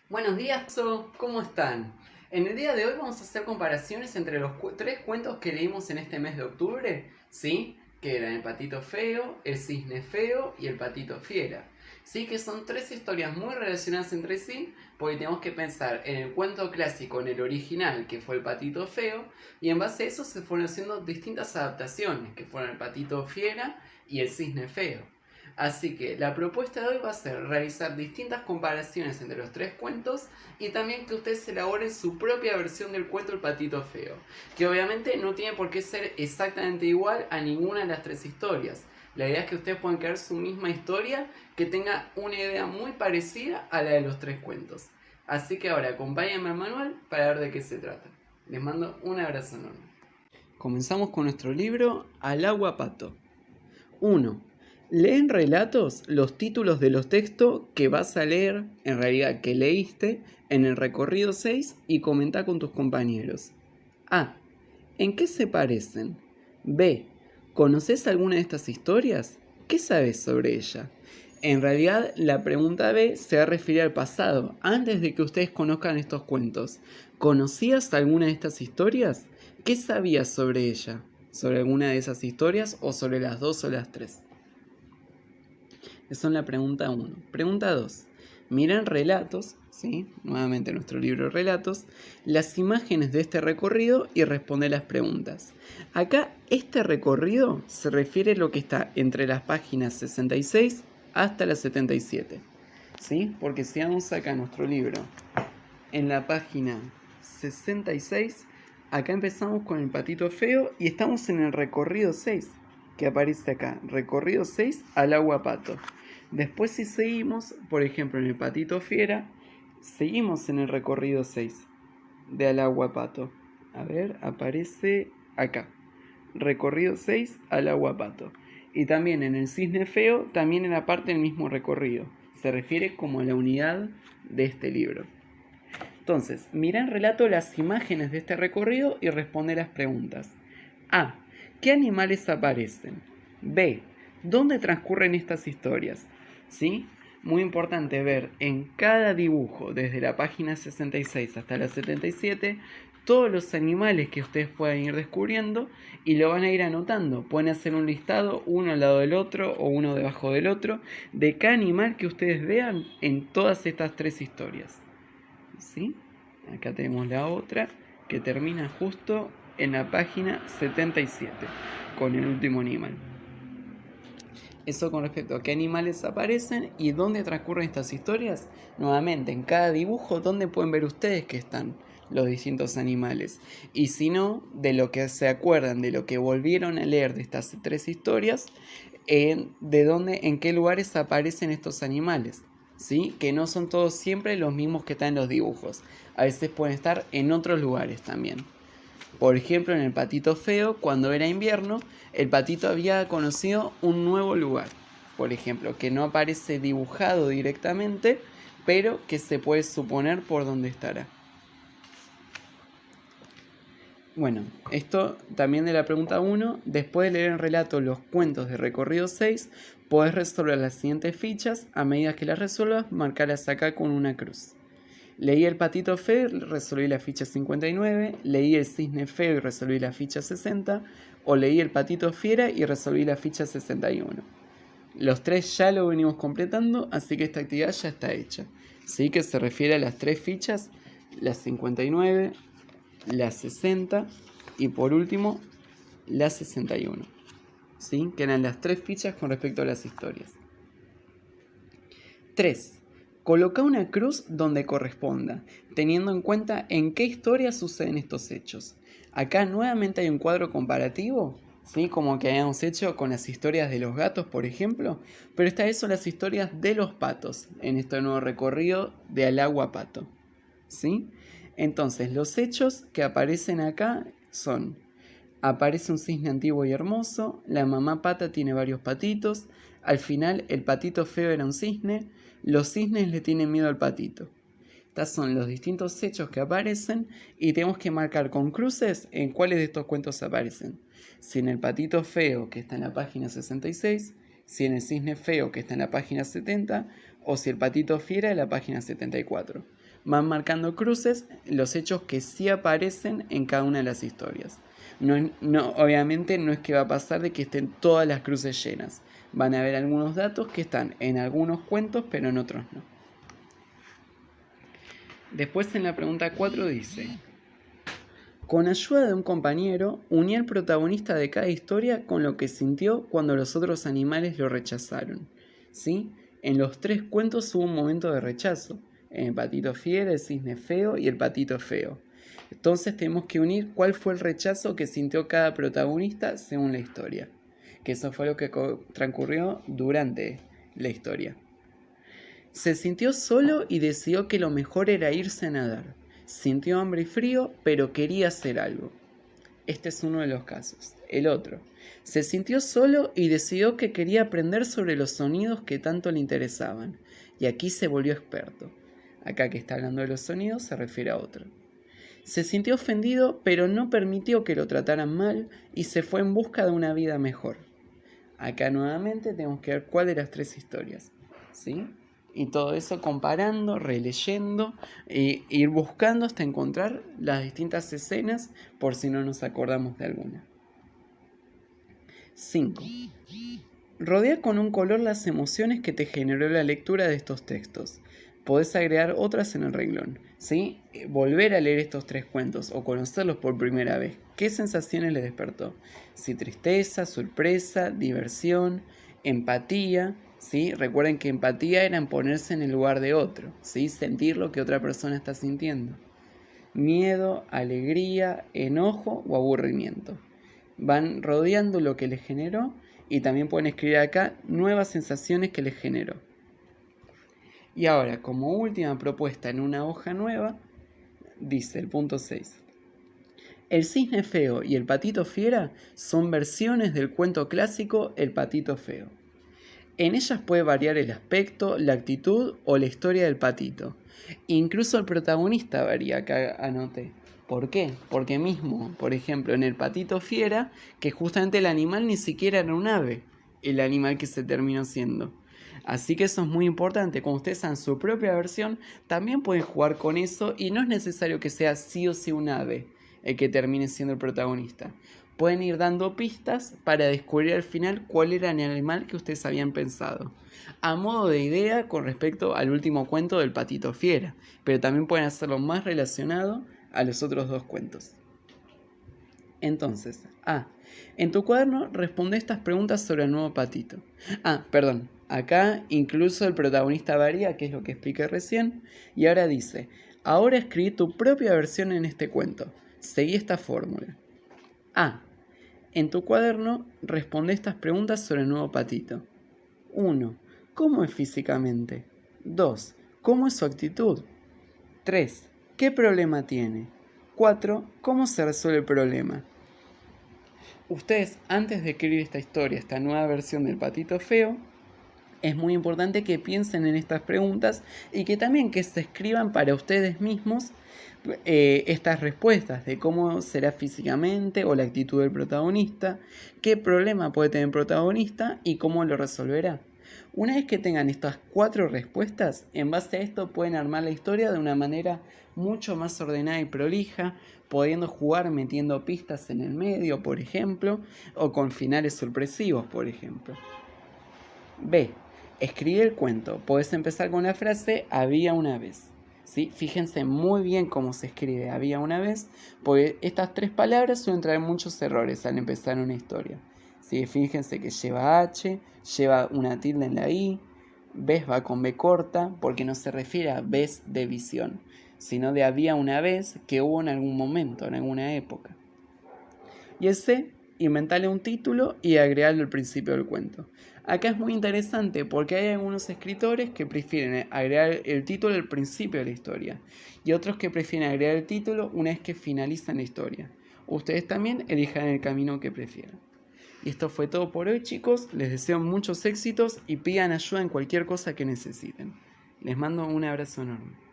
Buenos días, ¿cómo están? En el día de hoy vamos a hacer comparaciones entre los tres cuentos que leímos en este mes de octubre, ¿sí? Que eran el patito feo, el cisne feo y el patito fiera. Sí, que son tres historias muy relacionadas entre sí, porque tenemos que pensar en el cuento clásico, en el original, que fue el patito feo, y en base a eso se fueron haciendo distintas adaptaciones, que fueron el patito fiera y el cisne feo. Así que la propuesta de hoy va a ser realizar distintas comparaciones entre los tres cuentos y también que ustedes elaboren su propia versión del cuento El Patito Feo, que obviamente no tiene por qué ser exactamente igual a ninguna de las tres historias. La idea es que ustedes puedan crear su misma historia que tenga una idea muy parecida a la de los tres cuentos. Así que ahora acompáñenme al manual para ver de qué se trata. Les mando un abrazo enorme. Comenzamos con nuestro libro Al agua pato. 1. Lee en relatos los títulos de los textos que vas a leer, en realidad que leíste, en el recorrido 6 y comenta con tus compañeros. A. ¿En qué se parecen? B. ¿Conoces alguna de estas historias? ¿Qué sabes sobre ella? En realidad, la pregunta B se refiere al pasado, antes de que ustedes conozcan estos cuentos. ¿Conocías alguna de estas historias? ¿Qué sabías sobre ella? ¿Sobre alguna de esas historias o sobre las dos o las tres? Esa es la pregunta 1. Pregunta 2. Mira en relatos, ¿sí? Nuevamente nuestro libro de relatos, las imágenes de este recorrido y responde las preguntas. Acá este recorrido se refiere a lo que está entre las páginas 66 hasta las 77. ¿Sí? Porque si vamos acá nuestro libro en la página 66, acá empezamos con el patito feo y estamos en el recorrido 6 que aparece acá, recorrido 6 al agua pato. Después si seguimos, por ejemplo en el patito fiera, seguimos en el recorrido 6 de al agua pato. A ver, aparece acá, recorrido 6 al agua pato. Y también en el cisne feo, también en la parte del mismo recorrido. Se refiere como a la unidad de este libro. Entonces, mira en relato las imágenes de este recorrido y responde las preguntas. A. ¿Qué animales aparecen? B. ¿Dónde transcurren estas historias? ¿Sí? Muy importante ver en cada dibujo, desde la página 66 hasta la 77, todos los animales que ustedes puedan ir descubriendo y lo van a ir anotando. Pueden hacer un listado, uno al lado del otro o uno debajo del otro, de cada animal que ustedes vean en todas estas tres historias. ¿Sí? Acá tenemos la otra que termina justo en la página 77 con el último animal. Eso con respecto a qué animales aparecen y dónde transcurren estas historias. Nuevamente, en cada dibujo, ¿dónde pueden ver ustedes que están los distintos animales? Y si no, de lo que se acuerdan, de lo que volvieron a leer de estas tres historias, de dónde, en qué lugares aparecen estos animales. ¿Sí? Que no son todos siempre los mismos que están en los dibujos. A veces pueden estar en otros lugares también. Por ejemplo, en el patito feo, cuando era invierno, el patito había conocido un nuevo lugar. Por ejemplo, que no aparece dibujado directamente, pero que se puede suponer por dónde estará. Bueno, esto también de la pregunta 1. Después de leer en relato los cuentos de recorrido 6, podés resolver las siguientes fichas. A medida que las resuelvas, marcarlas acá con una cruz. Leí el patito feo y resolví la ficha 59, leí el cisne feo y resolví la ficha 60, o leí el patito fiera y resolví la ficha 61. Los tres ya lo venimos completando, así que esta actividad ya está hecha. ¿Sí? Que se refiere a las tres fichas, la 59, la 60 y por último la 61. ¿Sí? Que eran las tres fichas con respecto a las historias. 3. Coloca una cruz donde corresponda, teniendo en cuenta en qué historia suceden estos hechos. Acá nuevamente hay un cuadro comparativo, ¿sí? Como que habíamos hecho con las historias de los gatos, por ejemplo, pero esta vez son las historias de los patos, en este nuevo recorrido de Al agua pato. ¿Sí? Entonces, los hechos que aparecen acá son: aparece un cisne antiguo y hermoso, la mamá pata tiene varios patitos, al final el patito feo era un cisne, los cisnes le tienen miedo al patito. Estos son los distintos hechos que aparecen y tenemos que marcar con cruces en cuáles de estos cuentos aparecen. Si en el patito feo, que está en la página 66, si en el cisne feo, que está en la página 70, o si el patito fiera en la página 74. van marcando cruces los hechos que sí aparecen en cada una de las historias. Obviamente no es que va a pasar de que estén todas las cruces llenas. Van a haber algunos datos que están en algunos cuentos, pero en otros no. Después en la pregunta 4 dice: con ayuda de un compañero, uní al protagonista de cada historia con lo que sintió cuando los otros animales lo rechazaron. ¿Sí? En los 3 cuentos hubo un momento de rechazo. En el patito fiera, el cisne feo y el patito feo. Entonces tenemos que unir cuál fue el rechazo que sintió cada protagonista según la historia. Que eso fue lo que transcurrió durante la historia. Se sintió solo y decidió que lo mejor era irse a nadar. Sintió hambre y frío, pero quería hacer algo. Este es uno de los casos. El otro: se sintió solo y decidió que quería aprender sobre los sonidos que tanto le interesaban. Y aquí se volvió experto. Acá que está hablando de los sonidos se refiere a otro. Se sintió ofendido, pero no permitió que lo trataran mal y se fue en busca de una vida mejor. Acá nuevamente tenemos que ver cuál de las 3 historias. ¿Sí? Y todo eso comparando, releyendo e ir buscando hasta encontrar las distintas escenas por si no nos acordamos de alguna. 5. Rodea con un color las emociones que te generó la lectura de estos textos. Podés agregar otras en el renglón, ¿sí? Volver a leer estos 3 cuentos o conocerlos por primera vez. ¿Qué sensaciones les despertó? Si tristeza, sorpresa, diversión, empatía, ¿sí? Recuerden que empatía era en ponerse en el lugar de otro, ¿sí? Sentir lo que otra persona está sintiendo. Miedo, alegría, enojo o aburrimiento. Van rodeando lo que les generó y también pueden escribir acá nuevas sensaciones que les generó. Y ahora, como última propuesta en una hoja nueva, dice el punto 6. El cisne feo y el patito fiera son versiones del cuento clásico El patito feo. En ellas puede variar el aspecto, la actitud o la historia del patito. Incluso el protagonista varía, acá anoté. ¿Por qué? Porque mismo, por ejemplo, en el patito fiera, que justamente el animal ni siquiera era un ave, el animal que se terminó siendo. Así que eso es muy importante. Cuando ustedes hagan su propia versión, también pueden jugar con eso y no es necesario que sea sí o sí un ave el que termine siendo el protagonista. Pueden ir dando pistas para descubrir al final cuál era el animal que ustedes habían pensado. A modo de idea con respecto al último cuento del patito fiera, pero también pueden hacerlo más relacionado a los otros 2 cuentos. Entonces, en tu cuaderno responde estas preguntas sobre el nuevo patito. Acá incluso el protagonista varía, que es lo que expliqué recién, y ahora dice: ahora escribí tu propia versión en este cuento. Seguí esta fórmula. En tu cuaderno responde estas preguntas sobre el nuevo patito. 1. ¿Cómo es físicamente? 2. ¿Cómo es su actitud? 3. ¿Qué problema tiene? 4. ¿Cómo se resuelve el problema? Ustedes, antes de escribir esta historia, esta nueva versión del patito feo, es muy importante que piensen en estas preguntas y que también que se escriban para ustedes mismos estas respuestas de cómo será físicamente o la actitud del protagonista, qué problema puede tener el protagonista y cómo lo resolverá. Una vez que tengan estas 4 respuestas, en base a esto pueden armar la historia de una manera mucho más ordenada y prolija, pudiendo jugar metiendo pistas en el medio, por ejemplo, o con finales sorpresivos, por ejemplo. B. Escribe el cuento. Podés empezar con la frase había una vez. ¿Sí? Fíjense muy bien cómo se escribe había una vez, porque estas 3 palabras suelen traer muchos errores al empezar una historia. ¿Sí? Fíjense que lleva H, lleva una tilde en la I, vez va con B corta, porque no se refiere a vez de visión, sino de había una vez que hubo en algún momento, en alguna época. Y el C, inventarle un título y agregarlo al principio del cuento. Acá es muy interesante porque hay algunos escritores que prefieren agregar el título al principio de la historia y otros que prefieren agregar el título una vez que finalizan la historia. Ustedes también elijan el camino que prefieran. Y esto fue todo por hoy, chicos. Les deseo muchos éxitos y pidan ayuda en cualquier cosa que necesiten. Les mando un abrazo enorme.